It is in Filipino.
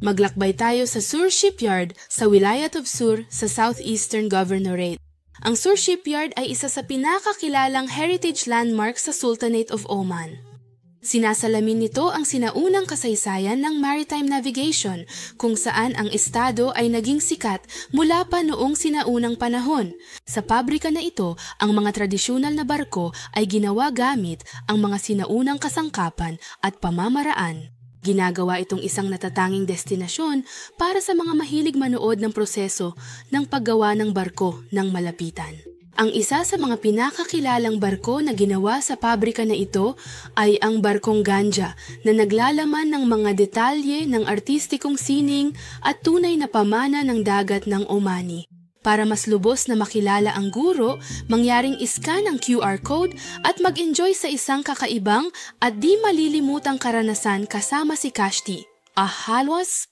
Maglakbay tayo sa Sur Shipyard sa Wilayat of Sur sa Southeastern Governorate. Ang Sur Shipyard ay isa sa pinakakilalang heritage landmark sa Sultanate of Oman. Sinasalamin nito ang sinaunang kasaysayan ng maritime navigation kung saan ang estado ay naging sikat mula pa noong sinaunang panahon. Sa pabrika na ito, ang mga tradisyonal na barko ay ginawa gamit ang mga sinaunang kasangkapan at pamamaraan. Ginagawa itong isang natatanging destinasyon para sa mga mahilig manood ng proseso ng paggawa ng barko ng malapitan. Ang isa sa mga pinakakilalang barko na ginawa sa pabrika na ito ay ang barkong Ganja na naglalaman ng mga detalye ng artistikong sining at tunay na pamana ng dagat ng Omani. Para mas lubos na makilala ang guro, mangyaring iskan ang QR code at mag-enjoy sa isang kakaibang at di malilimutang karanasan kasama si Kashti. Ahalwas?